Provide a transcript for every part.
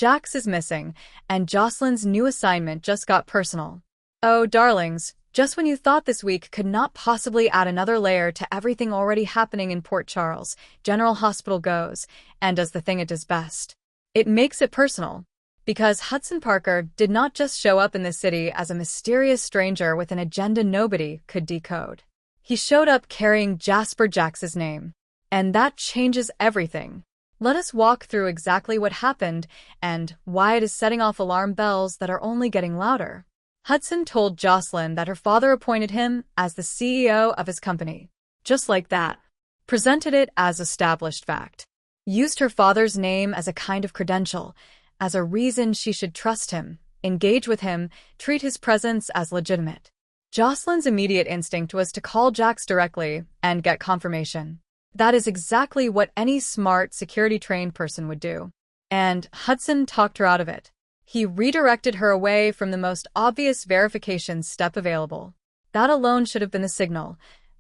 Jax is missing, and Josslyn's new assignment just got personal. Oh, darlings, just when you thought this week could not possibly add another layer to everything already happening in Port Charles, General Hospital goes, and does the thing it does best. It makes it personal. Because Hudson Parker did not just show up in the city as a mysterious stranger with an agenda nobody could decode. He showed up carrying Jasper Jax's name. And that changes everything. Let us walk through exactly what happened and why it is setting off alarm bells that are only getting louder. Hudson told Josslyn that her father appointed him as the CEO of his company. Just like that. Presented it as established fact. Used her father's name as a kind of credential, as a reason she should trust him, engage with him, treat his presence as legitimate. Josslyn's immediate instinct was to call Jax directly and get confirmation. That is exactly what any smart, security-trained person would do. And Hudson talked her out of it. He redirected her away from the most obvious verification step available. That alone should have been the signal,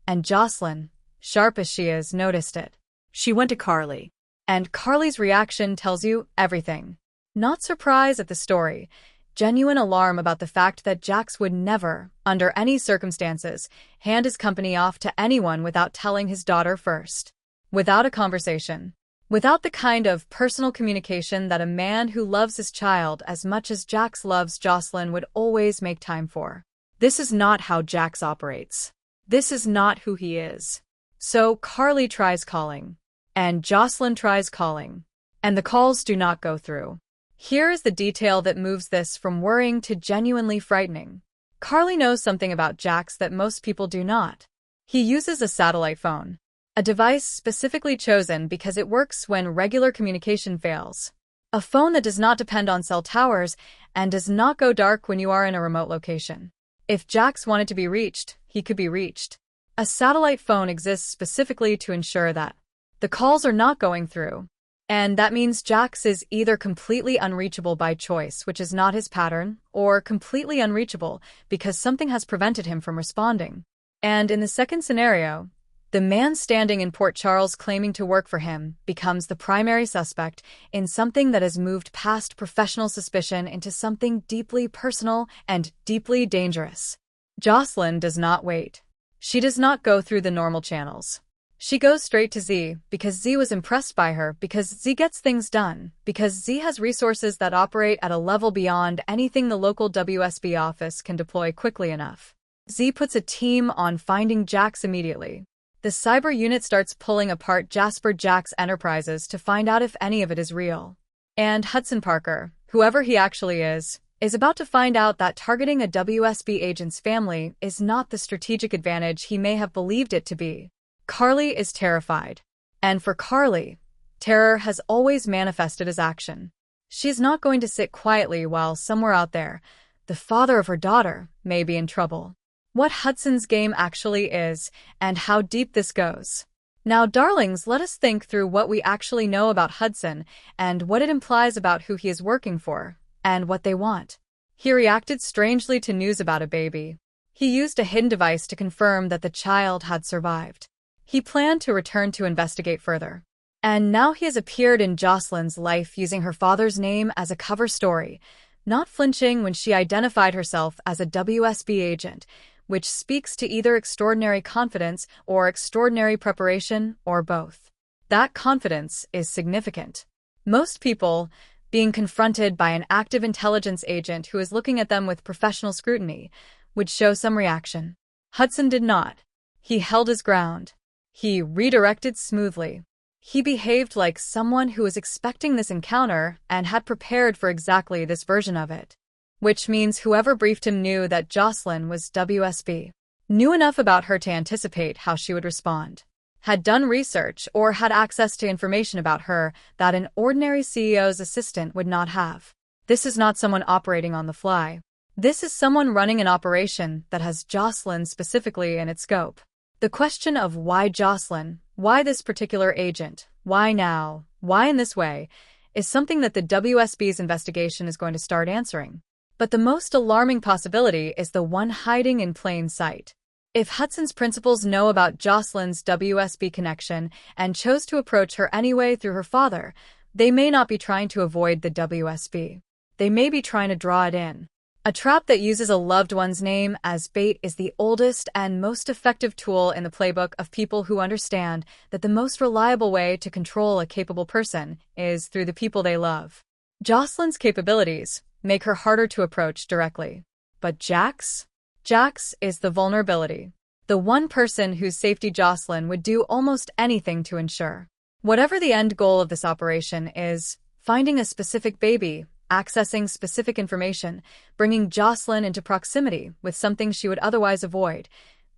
and Josslyn, sharp as she is, noticed it. She went to Carly. And Carly's reaction tells you everything. Not surprise at the story, genuine alarm about the fact that Jax would never, under any circumstances, hand his company off to anyone without telling his daughter first. Without a conversation. Without the kind of personal communication that a man who loves his child as much as Jax loves Josslyn would always make time for. This is not how Jax operates. This is not who he is. So Carly tries calling. And Josslyn tries calling. And the calls do not go through. Here is the detail that moves this from worrying to genuinely frightening. Carly knows something about Jax that most people do not. He uses a satellite phone. A device specifically chosen because it works when regular communication fails. A phone that does not depend on cell towers and does not go dark when you are in a remote location. If Jax wanted to be reached, he could be reached. A satellite phone exists specifically to ensure that the calls are not going through. And that means Jax is either completely unreachable by choice, which is not his pattern, or completely unreachable because something has prevented him from responding. And in the second scenario, the man standing in Port Charles claiming to work for him becomes the primary suspect in something that has moved past professional suspicion into something deeply personal and deeply dangerous. Josslyn does not wait. She does not go through the normal channels. She goes straight to Z because Z was impressed by her, because Z gets things done, because Z has resources that operate at a level beyond anything the local WSB office can deploy quickly enough. Z puts a team on finding Jax immediately. The cyber unit starts pulling apart Jasper Jax Enterprises to find out if any of it is real. And Hudson Parker, whoever he actually is about to find out that targeting a WSB agent's family is not the strategic advantage he may have believed it to be. Carly is terrified. And for Carly, terror has always manifested as action. She's not going to sit quietly while somewhere out there, the father of her daughter may be in trouble. What Hudson's game actually is, and how deep this goes. Now, darlings, let us think through what we actually know about Hudson and what it implies about who he is working for, and what they want. He reacted strangely to news about a baby. He used a hidden device to confirm that the child had survived. He planned to return to investigate further. And now he has appeared in Josslyn's life using her father's name as a cover story, not flinching when she identified herself as a WSB agent, which speaks to either extraordinary confidence or extraordinary preparation, or both. That confidence is significant. Most people, being confronted by an active intelligence agent who is looking at them with professional scrutiny, would show some reaction. Hudson did not. He held his ground. He redirected smoothly. He behaved like someone who was expecting this encounter and had prepared for exactly this version of it. Which means whoever briefed him knew that Josslyn was WSB. Knew enough about her to anticipate how she would respond. Had done research or had access to information about her that an ordinary CEO's assistant would not have. This is not someone operating on the fly. This is someone running an operation that has Josslyn specifically in its scope. The question of why Josslyn, why this particular agent, why now, why in this way, is something that the WSB's investigation is going to start answering. But the most alarming possibility is the one hiding in plain sight. If Hudson's principals know about Josslyn's WSB connection and chose to approach her anyway through her father, They may not be trying to avoid the WSB. They may be trying to draw it in. A trap that uses a loved one's name as bait is the oldest and most effective tool in the playbook of people who understand that the most reliable way to control a capable person is through the people they love. Josslyn's capabilities make her harder to approach directly. But Jax? Jax is the vulnerability. The one person whose safety Josslyn would do almost anything to ensure. Whatever the end goal of this operation is, finding a specific baby, accessing specific information, bringing Josslyn into proximity with something she would otherwise avoid.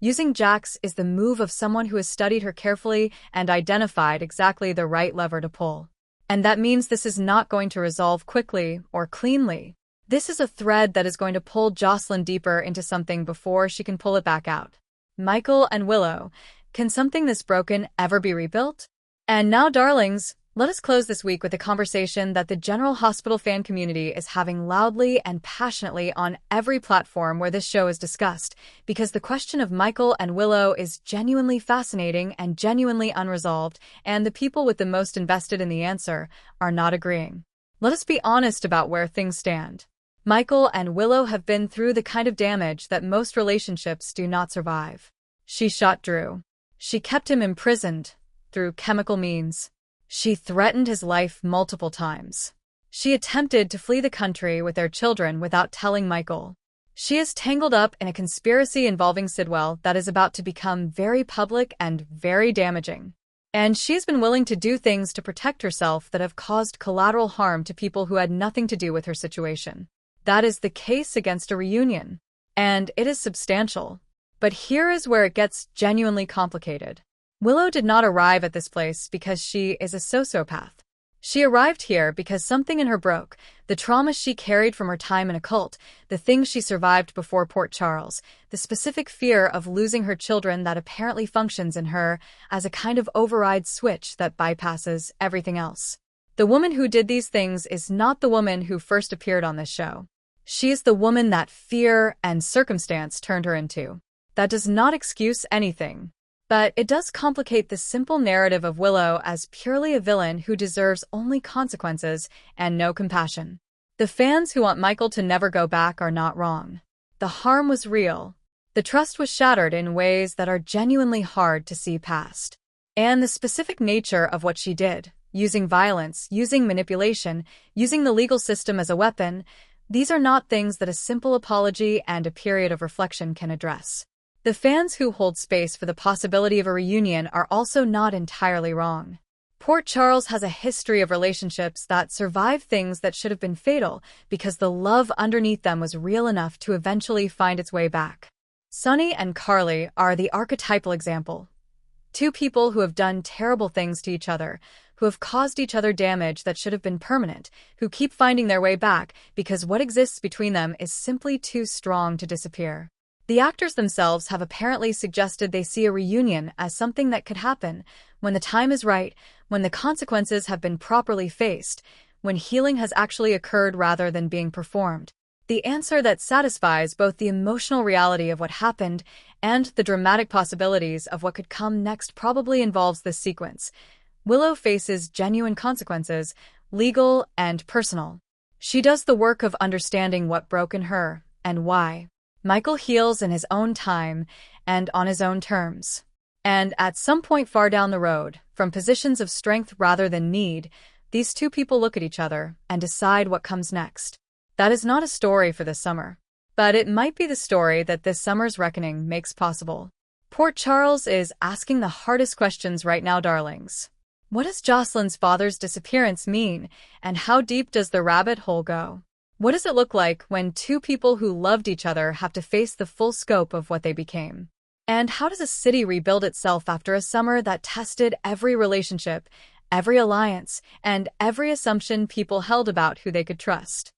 Using Jax is the move of someone who has studied her carefully and identified exactly the right lever to pull. And that means this is not going to resolve quickly or cleanly. This is a thread that is going to pull Josslyn deeper into something before she can pull it back out. Michael and Willow, can something this broken ever be rebuilt? And now, darlings, let us close this week with a conversation that the General Hospital fan community is having loudly and passionately on every platform where this show is discussed, because the question of Michael and Willow is genuinely fascinating and genuinely unresolved, and the people with the most invested in the answer are not agreeing. Let us be honest about where things stand. Michael and Willow have been through the kind of damage that most relationships do not survive. She shot Drew. She kept him imprisoned through chemical means. She threatened his life multiple times. She attempted to flee the country with their children without telling Michael. She is tangled up in a conspiracy involving Sidwell that is about to become very public and very damaging. And she's been willing to do things to protect herself that have caused collateral harm to people who had nothing to do with her situation. That is the case against a reunion. And it is substantial. But here is where it gets genuinely complicated. Willow did not arrive at this place because she is a sociopath. She arrived here because something in her broke, the trauma she carried from her time in a cult, the things she survived before Port Charles, the specific fear of losing her children that apparently functions in her as a kind of override switch that bypasses everything else. The woman who did these things is not the woman who first appeared on this show. She is the woman that fear and circumstance turned her into. That does not excuse anything. But it does complicate the simple narrative of Willow as purely a villain who deserves only consequences and no compassion. The fans who want Michael to never go back are not wrong. The harm was real. The trust was shattered in ways that are genuinely hard to see past. And the specific nature of what she did, using violence, using manipulation, using the legal system as a weapon, these are not things that a simple apology and a period of reflection can address. The fans who hold space for the possibility of a reunion are also not entirely wrong. Port Charles has a history of relationships that survive things that should have been fatal because the love underneath them was real enough to eventually find its way back. Sonny and Carly are the archetypal example. Two people who have done terrible things to each other, who have caused each other damage that should have been permanent, who keep finding their way back because what exists between them is simply too strong to disappear. The actors themselves have apparently suggested they see a reunion as something that could happen when the time is right, when the consequences have been properly faced, when healing has actually occurred rather than being performed. The answer that satisfies both the emotional reality of what happened and the dramatic possibilities of what could come next probably involves this sequence. Willow faces genuine consequences, legal and personal. She does the work of understanding what broke in her and why. Michael heals in his own time and on his own terms. And at some point far down the road, from positions of strength rather than need, these two people look at each other and decide what comes next. That is not a story for this summer. But it might be the story that this summer's reckoning makes possible. Port Charles is asking the hardest questions right now, darlings. What does Josslyn's father's disappearance mean, and how deep does the rabbit hole go? What does it look like when two people who loved each other have to face the full scope of what they became? And how does a city rebuild itself after a summer that tested every relationship, every alliance, and every assumption people held about who they could trust?